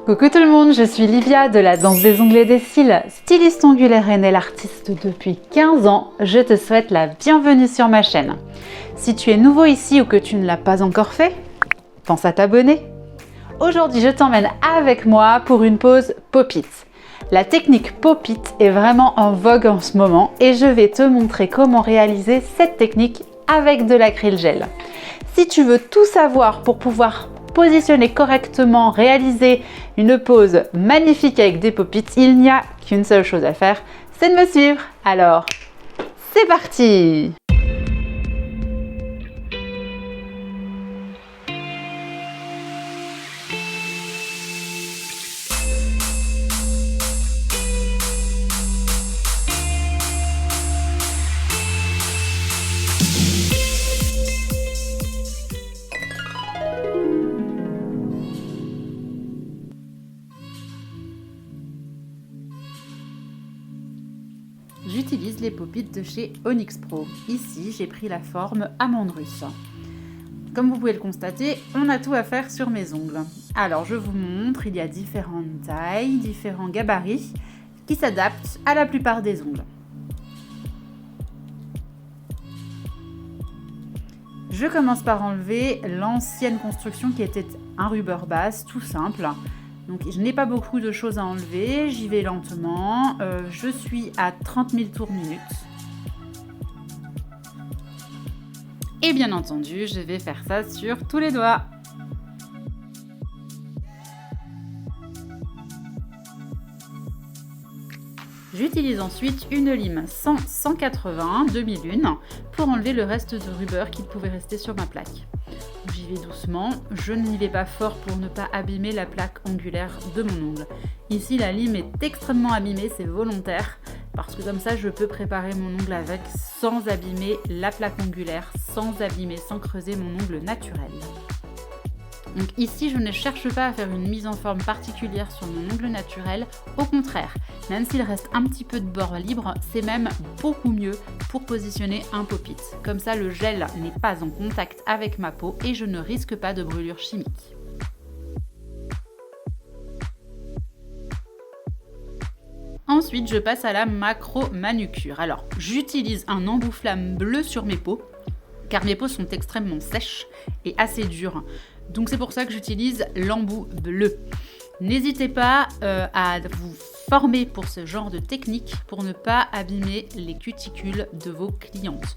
Coucou tout le monde, je suis Livia de la danse des ongles et des cils, styliste ongulaire et nail artiste depuis 15 ans. Je te souhaite la bienvenue sur ma chaîne. Si tu es nouveau ici ou que tu ne l'as pas encore fait, pense à t'abonner. Aujourd'hui, je t'emmène avec moi pour une pose pop-it. La technique pop-it est vraiment en vogue en ce moment et je vais te montrer comment réaliser cette technique avec de l'acryl gel. Si tu veux tout savoir pour pouvoir positionner correctement, réaliser une pose magnifique avec des pop-it, il n'y a qu'une seule chose à faire, c'est de me suivre. Alors, c'est parti! J'utilise les pop-it de chez Onyx Pro. Ici, j'ai pris la forme amande russe. Comme vous pouvez le constater, on a tout à faire sur mes ongles. Alors, je vous montre, il y a différentes tailles, différents gabarits qui s'adaptent à la plupart des ongles. Je commence par enlever l'ancienne construction qui était un rubber base, tout simple. Donc je n'ai pas beaucoup de choses à enlever, j'y vais lentement, je suis à 30 000 tours minute. Et bien entendu, je vais faire ça sur tous les doigts. J'utilise ensuite une lime 100-180 demi-lune pour enlever le reste de rubber qui pouvait rester sur ma plaque. J'y vais doucement, je n'y vais pas fort pour ne pas abîmer la plaque angulaire de mon ongle. Ici la lime est extrêmement abîmée, c'est volontaire, parce que comme ça je peux préparer mon ongle avec sans abîmer la plaque angulaire, sans creuser mon ongle naturel. Donc ici, je ne cherche pas à faire une mise en forme particulière sur mon ongle naturel. Au contraire, même s'il reste un petit peu de bord libre, c'est même beaucoup mieux pour positionner un pop-it. Comme ça, le gel n'est pas en contact avec ma peau et je ne risque pas de brûlure chimique. Ensuite, je passe à la macro-manucure. Alors, j'utilise un embout-flamme bleu sur mes peaux, car mes peaux sont extrêmement sèches et assez dures. Donc c'est pour ça que j'utilise l'embout bleu. N'hésitez pas à vous former pour ce genre de technique pour ne pas abîmer les cuticules de vos clientes.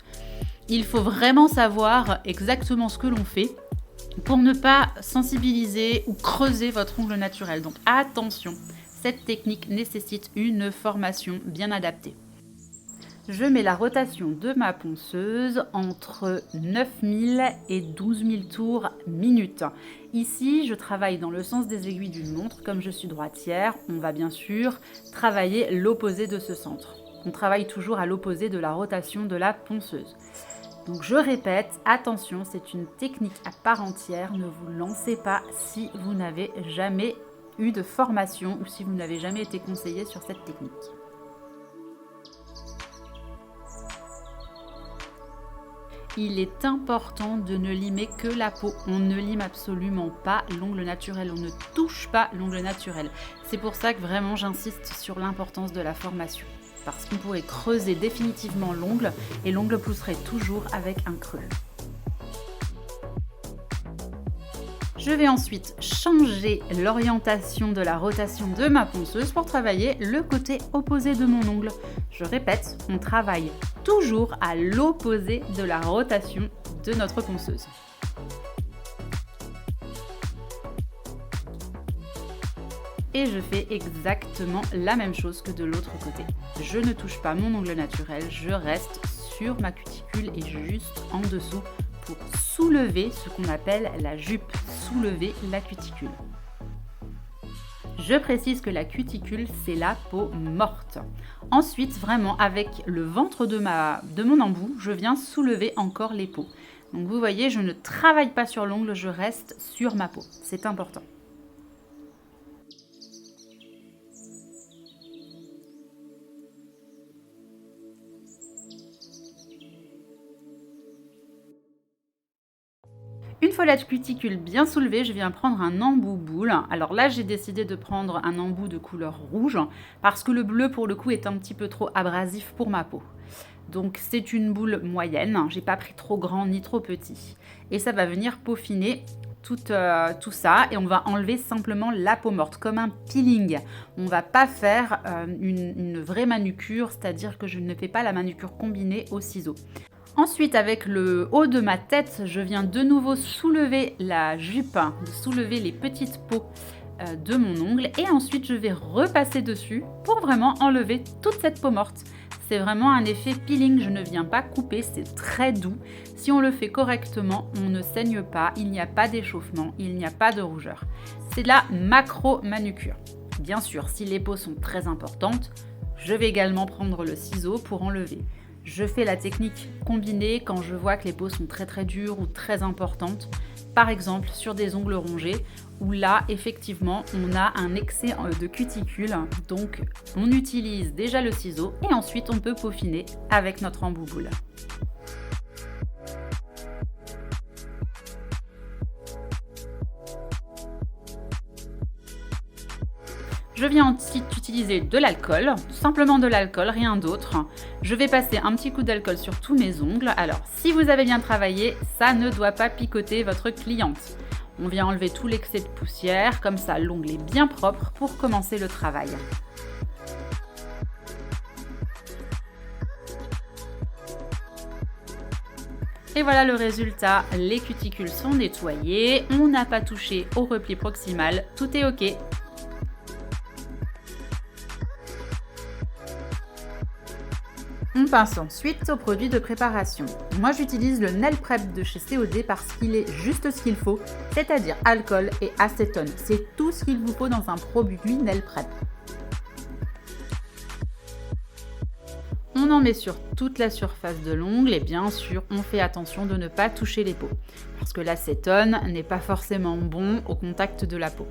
Il faut vraiment savoir exactement ce que l'on fait pour ne pas sensibiliser ou creuser votre ongle naturel. Donc attention, cette technique nécessite une formation bien adaptée. Je mets la rotation de ma ponceuse entre 9000 et 12 000 tours minute. Ici, je travaille dans le sens des aiguilles d'une montre. Comme je suis droitière, on va bien sûr travailler l'opposé de ce centre. On travaille toujours à l'opposé de la rotation de la ponceuse. Donc je répète, attention, c'est une technique à part entière. Ne vous lancez pas si vous n'avez jamais eu de formation ou si vous n'avez jamais été conseillé sur cette technique. Il est important de ne limer que la peau. On ne lime absolument pas l'ongle naturel. On ne touche pas l'ongle naturel. C'est pour ça que vraiment j'insiste sur l'importance de la formation. Parce qu'on pourrait creuser définitivement l'ongle et l'ongle pousserait toujours avec un creux. Je vais ensuite changer l'orientation de la rotation de ma ponceuse pour travailler le côté opposé de mon ongle. Je répète, on travaille toujours à l'opposé de la rotation de notre ponceuse. Et je fais exactement la même chose que de l'autre côté. Je ne touche pas mon ongle naturel, je reste sur ma cuticule et juste en dessous pour soulever ce qu'on appelle la jupe, soulever la cuticule. Je précise que la cuticule, c'est la peau morte. Ensuite, vraiment, avec le ventre de mon embout, je viens soulever encore les peaux. Donc vous voyez, je ne travaille pas sur l'ongle, je reste sur ma peau. C'est important. Une fois la cuticule bien soulevée, je viens prendre un embout boule. Alors là, j'ai décidé de prendre un embout de couleur rouge parce que le bleu, pour le coup, est un petit peu trop abrasif pour ma peau. Donc c'est une boule moyenne, j'ai pas pris trop grand ni trop petit. Et ça va venir peaufiner tout ça et on va enlever simplement la peau morte comme un peeling. On va pas faire une vraie manucure, c'est-à-dire que je ne fais pas la manucure combinée au ciseau. Ensuite, avec le haut de ma tête, je viens de nouveau soulever la jupe, soulever les petites peaux de mon ongle et ensuite je vais repasser dessus pour vraiment enlever toute cette peau morte. C'est vraiment un effet peeling, je ne viens pas couper, c'est très doux. Si on le fait correctement, on ne saigne pas, il n'y a pas d'échauffement, il n'y a pas de rougeur. C'est de la macro-manucure. Bien sûr, si les peaux sont très importantes, je vais également prendre le ciseau pour enlever. Je fais la technique combinée quand je vois que les peaux sont très très dures ou très importantes. Par exemple sur des ongles rongés où là effectivement on a un excès de cuticule. Donc on utilise déjà le ciseau et ensuite on peut peaufiner avec notre embout boule. Je viens ensuite utiliser de l'alcool, simplement de l'alcool, rien d'autre. Je vais passer un petit coup d'alcool sur tous mes ongles. Alors, si vous avez bien travaillé, ça ne doit pas picoter votre cliente. On vient enlever tout l'excès de poussière, comme ça l'ongle est bien propre pour commencer le travail. Et voilà le résultat, les cuticules sont nettoyées, on n'a pas touché au repli proximal, tout est ok. On passe ensuite au produit de préparation. Moi j'utilise le Nail Prep de chez COD parce qu'il est juste ce qu'il faut, c'est-à-dire alcool et acétone. C'est tout ce qu'il vous faut dans un produit Nail Prep. On en met sur toute la surface de l'ongle et bien sûr on fait attention de ne pas toucher les peaux parce que l'acétone n'est pas forcément bon au contact de la peau.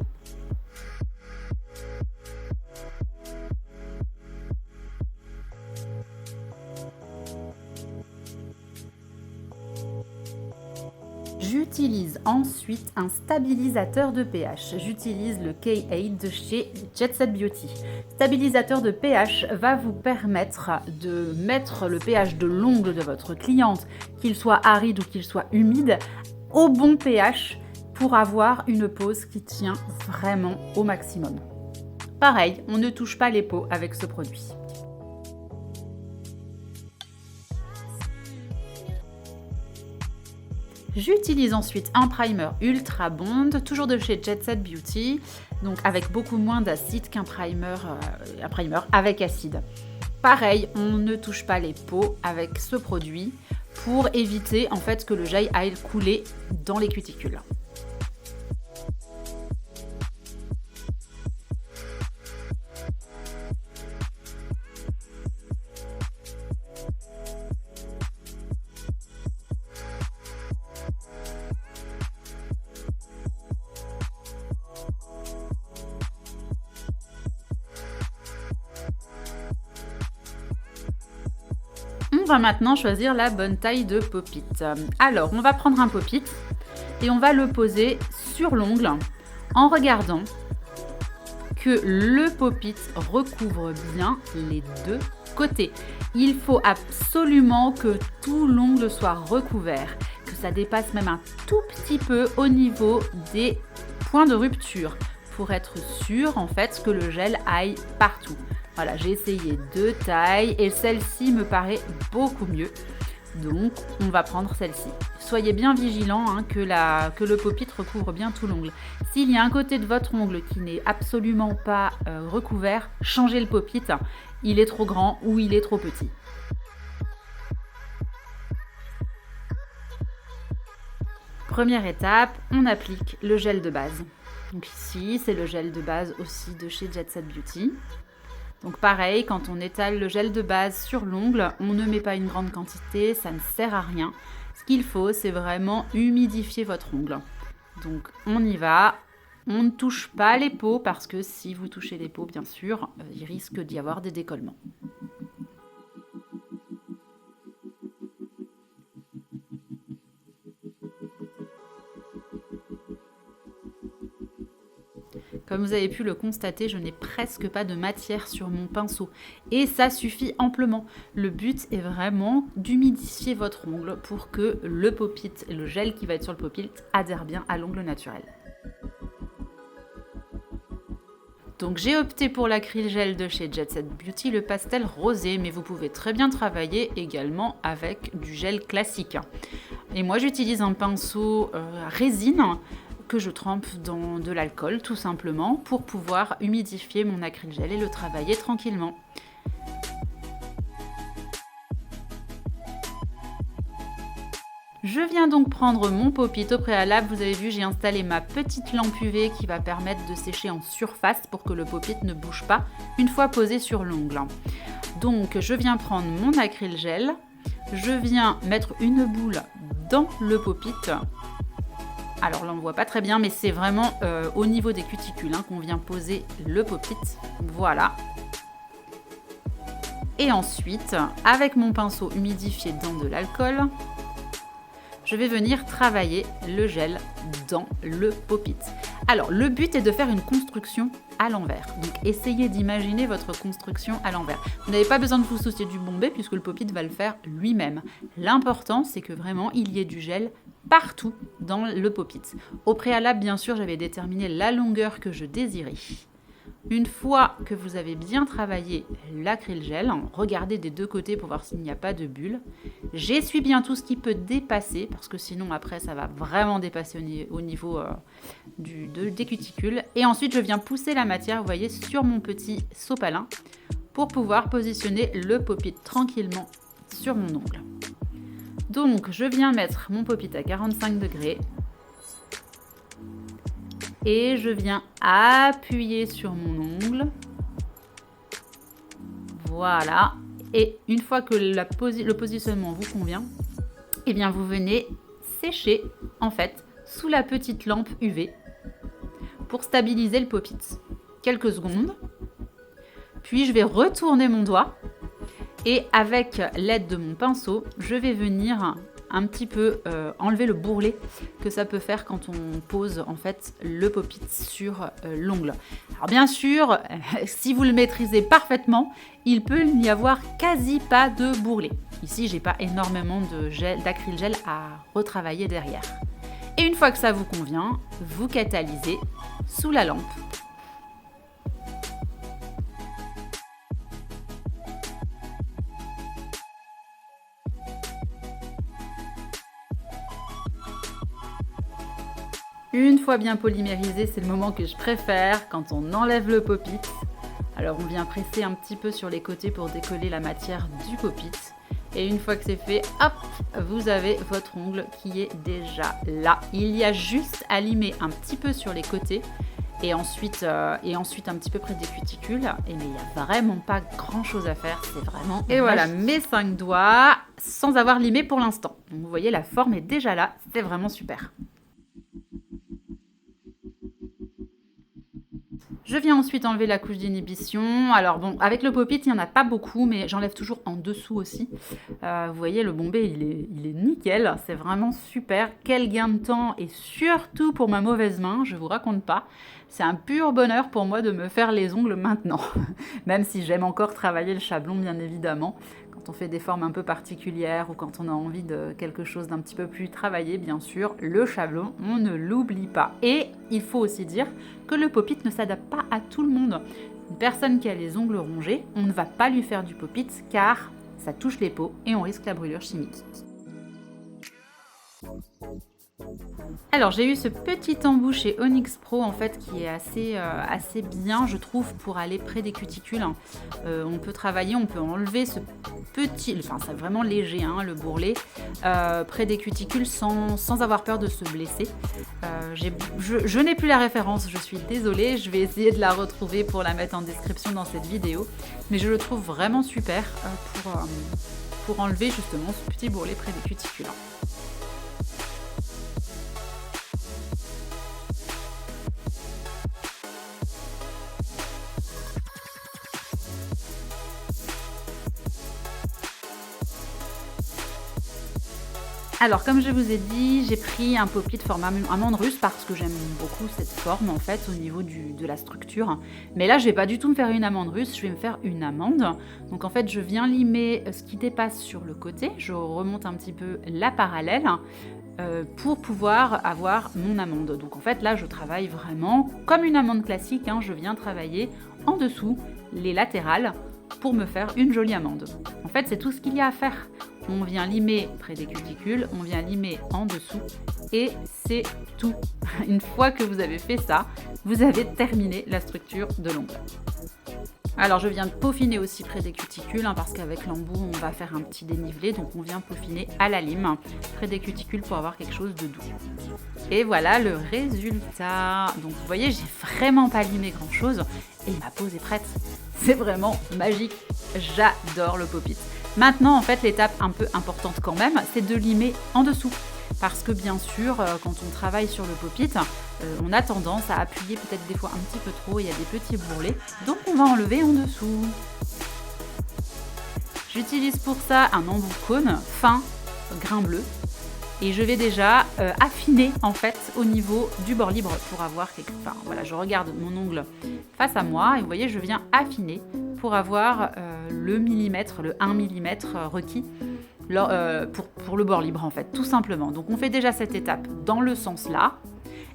J'utilise ensuite un stabilisateur de pH. J'utilise le K8 de chez Jet Set Beauty. Stabilisateur de pH va vous permettre de mettre le pH de l'ongle de votre cliente, qu'il soit aride ou qu'il soit humide, au bon pH pour avoir une pose qui tient vraiment au maximum. Pareil, on ne touche pas les peaux avec ce produit. J'utilise ensuite un primer Ultra Bond, toujours de chez Jet Set Beauty, donc avec beaucoup moins d'acide qu'un primer avec acide. Pareil, on ne touche pas les peaux avec ce produit pour éviter en fait que le gel aille couler dans les cuticules. On va maintenant choisir la bonne taille de pop-it. Alors, on va prendre un pop-it et on va le poser sur l'ongle en regardant que le pop-it recouvre bien les deux côtés. Il faut absolument que tout l'ongle soit recouvert, que ça dépasse même un tout petit peu au niveau des points de rupture pour être sûr en fait que le gel aille partout. Voilà, j'ai essayé deux tailles et celle-ci me paraît beaucoup mieux. Donc, on va prendre celle-ci. Soyez bien vigilant que le pop-it recouvre bien tout l'ongle. S'il y a un côté de votre ongle qui n'est absolument pas recouvert, changez le pop-it. Il est trop grand ou il est trop petit. Première étape, on applique le gel de base. Donc ici, c'est le gel de base aussi de chez Jet Set Beauty. Donc pareil, quand on étale le gel de base sur l'ongle, on ne met pas une grande quantité, ça ne sert à rien. Ce qu'il faut, c'est vraiment humidifier votre ongle. Donc on y va, on ne touche pas les peaux parce que si vous touchez les peaux, bien sûr, il risque d'y avoir des décollements. Comme vous avez pu le constater, je n'ai presque pas de matière sur mon pinceau. Et ça suffit amplement. Le but est vraiment d'humidifier votre ongle pour que le pop-it, le gel qui va être sur le pop-it, adhère bien à l'ongle naturel. Donc j'ai opté pour l'acryl gel de chez Jet Set Beauty, le pastel rosé, mais vous pouvez très bien travailler également avec du gel classique. Et moi j'utilise un pinceau résine que je trempe dans de l'alcool tout simplement pour pouvoir humidifier mon acryl gel et le travailler tranquillement. Je viens donc prendre mon pop-it. Au préalable, vous avez vu, j'ai installé ma petite lampe UV qui va permettre de sécher en surface pour que le pop-it ne bouge pas une fois posé sur l'ongle. Donc je viens prendre mon acryl gel, je viens mettre une boule dans le pop-it. Alors là on ne voit pas très bien, mais c'est vraiment au niveau des cuticules qu'on vient poser le pop-it. Voilà. Et ensuite, avec mon pinceau humidifié dans de l'alcool, je vais venir travailler le gel dans le pop-it. Alors, le but est de faire une construction à l'envers. Donc, essayez d'imaginer votre construction à l'envers. Vous n'avez pas besoin de vous soucier du bombé puisque le pop-it va le faire lui-même. L'important, c'est que vraiment, il y ait du gel partout dans le pop-it. Au préalable, bien sûr, j'avais déterminé la longueur que je désirais. Une fois que vous avez bien travaillé l'acryl gel, regardez des deux côtés pour voir s'il n'y a pas de bulles. J'essuie bien tout ce qui peut dépasser parce que sinon après ça va vraiment dépasser au niveau des cuticules. Et ensuite je viens pousser la matière, vous voyez, sur mon petit sopalin pour pouvoir positionner le pop-it tranquillement sur mon ongle. Donc je viens mettre mon pop-it à 45 degrés. Et je viens appuyer sur mon ongle. Voilà. Et une fois que le positionnement vous convient, eh bien vous venez sécher en fait sous la petite lampe UV pour stabiliser le pop-it. Quelques secondes. Puis je vais retourner mon doigt et avec l'aide de mon pinceau, je vais venir un petit peu enlever le bourrelet que ça peut faire quand on pose en fait le pop-it sur l'ongle. Alors bien sûr, si vous le maîtrisez parfaitement, il peut n'y avoir quasi pas de bourrelet. Ici, j'ai pas énormément d'acryl gel à retravailler derrière. Et une fois que ça vous convient, vous catalysez sous la lampe. Une fois bien polymérisé, c'est le moment que je préfère quand on enlève le pop-it. Alors on vient presser un petit peu sur les côtés pour décoller la matière du pop-it. Et une fois que c'est fait, hop, vous avez votre ongle qui est déjà là. Il y a juste à limer un petit peu sur les côtés et ensuite un petit peu près des cuticules. Et mais il n'y a vraiment pas grand chose à faire, c'est vraiment... Et voilà, mes 5 doigts sans avoir limé pour l'instant. Donc vous voyez, la forme est déjà là, c'est vraiment super. Je viens ensuite enlever la couche d'inhibition. Alors bon, avec le pop-it, il n'y en a pas beaucoup, mais j'enlève toujours en dessous aussi. Vous voyez, le bombé, il est nickel. C'est vraiment super. Quel gain de temps et surtout pour ma mauvaise main, je vous raconte pas. C'est un pur bonheur pour moi de me faire les ongles maintenant. Même si j'aime encore travailler le chablon, bien évidemment. Quand on fait des formes un peu particulières ou quand on a envie de quelque chose d'un petit peu plus travaillé, bien sûr, le chablon, on ne l'oublie pas. Et il faut aussi dire que le pop-it ne s'adapte pas à tout le monde. Une personne qui a les ongles rongés, on ne va pas lui faire du pop-it car ça touche les peaux et on risque la brûlure chimique. Alors j'ai eu ce petit embout chez Onyx Pro en fait qui est assez bien je trouve pour aller près des cuticules. On peut travailler, on peut enlever ce petit, enfin c'est vraiment léger le bourrelet près des cuticules sans avoir peur de se blesser. Je n'ai plus la référence, je suis désolée, je vais essayer de la retrouver pour la mettre en description dans cette vidéo. Mais je le trouve vraiment super pour enlever justement ce petit bourrelet près des cuticules. Alors, comme je vous ai dit, j'ai pris un pop-it format amande russe parce que j'aime beaucoup cette forme en fait au niveau de la structure. Mais là, je vais pas du tout me faire une amande russe, je vais me faire une amande. Donc en fait, je viens limer ce qui dépasse sur le côté, je remonte un petit peu la parallèle pour pouvoir avoir mon amande. Donc en fait, là, je travaille vraiment comme une amande classique, hein, je viens travailler en dessous les latérales pour me faire une jolie amande. En fait, c'est tout ce qu'il y a à faire. On vient limer près des cuticules, on vient limer en dessous et c'est tout. Une fois que vous avez fait ça, vous avez terminé la structure de l'ongle. Alors je viens de peaufiner aussi près des cuticules hein, parce qu'avec l'embout on va faire un petit dénivelé, donc on vient peaufiner à la lime près des cuticules pour avoir quelque chose de doux. Et voilà le résultat. Donc vous voyez, j'ai vraiment pas limé grand chose et ma pose est prête. C'est vraiment magique, j'adore le pop-it. Maintenant en fait l'étape un peu importante quand même, c'est de limer en dessous. Parce que bien sûr, quand on travaille sur le pop-it, on a tendance à appuyer peut-être des fois un petit peu trop, il y a des petits bourrelets, donc on va enlever en dessous. J'utilise pour ça un embout cône fin, grain bleu, et je vais déjà affiner en fait au niveau du bord libre pour avoir quelque... Enfin voilà, je regarde mon ongle face à moi, et vous voyez, je viens affiner pour avoir le millimètre, le 1 mm requis. Pour le bord libre en fait, tout simplement. Donc on fait déjà cette étape dans le sens là,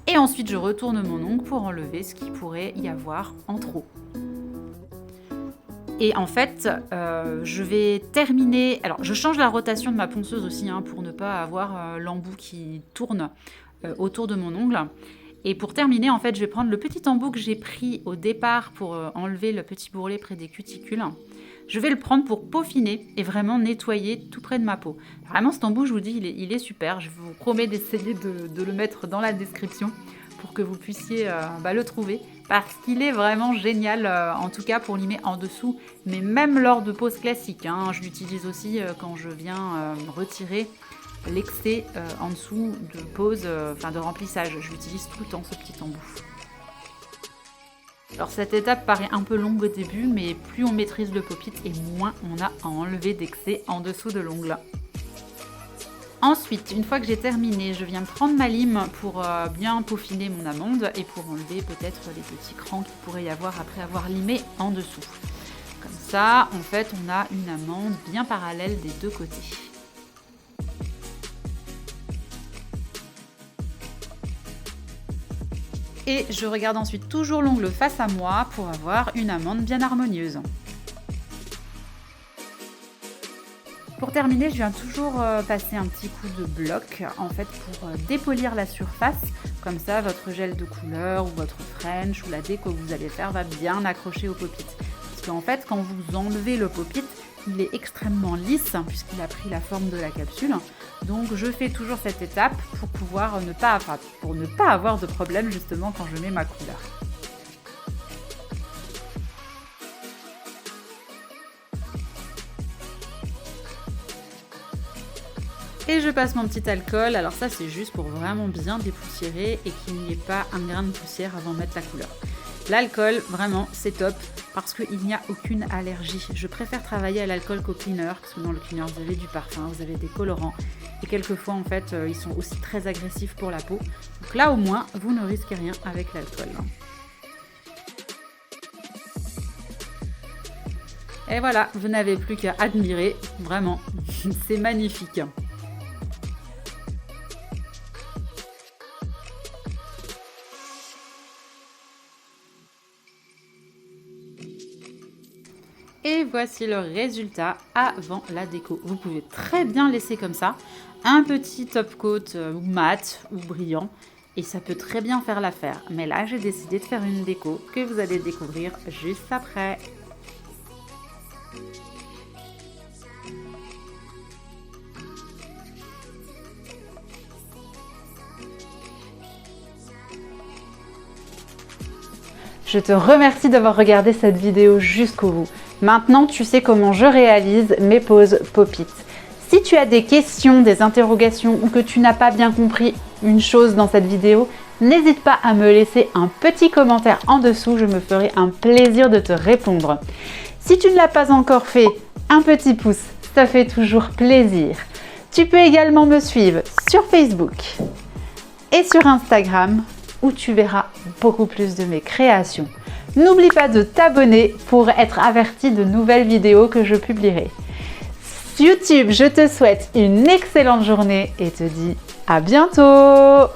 et ensuite je retourne mon ongle pour enlever ce qui pourrait y avoir en trop. Et en fait, je vais terminer... Alors je change la rotation de ma ponceuse aussi, hein, pour ne pas avoir l'embout qui tourne autour de mon ongle. Et pour terminer, en fait, je vais prendre le petit embout que j'ai pris au départ pour enlever le petit bourrelet près des cuticules. Je vais le prendre pour peaufiner et vraiment nettoyer tout près de ma peau. Vraiment, cet embout, je vous dis, il est super. Je vous promets d'essayer de le mettre dans la description pour que vous puissiez le trouver. Parce qu'il est vraiment génial, en tout cas pour limer en dessous, mais même lors de poses classiques. Hein, je l'utilise aussi quand je viens retirer l'excès en dessous de pose, de remplissage. Je l'utilise tout le temps, ce petit embout. Alors cette étape paraît un peu longue au début, mais plus on maîtrise le pop-it et moins on a à enlever d'excès en dessous de l'ongle. Ensuite, une fois que j'ai terminé, je viens prendre ma lime pour bien peaufiner mon amande et pour enlever peut-être les petits crans qu'il pourrait y avoir après avoir limé en dessous. Comme ça, en fait, on a une amande bien parallèle des deux côtés. Et je regarde ensuite toujours l'ongle face à moi pour avoir une amande bien harmonieuse. Pour terminer, je viens toujours passer un petit coup de bloc en fait pour dépolir la surface. Comme ça, votre gel de couleur ou votre French ou la déco que vous allez faire va bien accrocher au pop-it. Parce qu'en fait, quand vous enlevez le pop-it, il est extrêmement lisse puisqu'il a pris la forme de la capsule. Donc je fais toujours cette étape pour pouvoir ne pas avoir de problème justement quand je mets ma couleur. Et je passe mon petit alcool, alors ça c'est juste pour vraiment bien dépoussiérer et qu'il n'y ait pas un grain de poussière avant de mettre la couleur. L'alcool, vraiment, c'est top parce qu'il n'y a aucune allergie. Je préfère travailler à l'alcool qu'au cleaner, parce que dans le cleaner, vous avez du parfum, vous avez des colorants. Et quelquefois, en fait, ils sont aussi très agressifs pour la peau. Donc là, au moins, vous ne risquez rien avec l'alcool. Et voilà, vous n'avez plus qu'à admirer. Vraiment, c'est magnifique. Et voici le résultat avant la déco. Vous pouvez très bien laisser comme ça, un petit top coat mat ou brillant, et ça peut très bien faire l'affaire. Mais là, j'ai décidé de faire une déco que vous allez découvrir juste après. Je te remercie d'avoir regardé cette vidéo jusqu'au bout. Maintenant, tu sais comment je réalise mes poses pop-it. Si tu as des questions, des interrogations ou que tu n'as pas bien compris une chose dans cette vidéo, n'hésite pas à me laisser un petit commentaire en dessous, je me ferai un plaisir de te répondre. Si tu ne l'as pas encore fait, un petit pouce, ça fait toujours plaisir. Tu peux également me suivre sur Facebook et sur Instagram où tu verras beaucoup plus de mes créations. N'oublie pas de t'abonner pour être averti de nouvelles vidéos que je publierai. YouTube, je te souhaite une excellente journée et te dis à bientôt!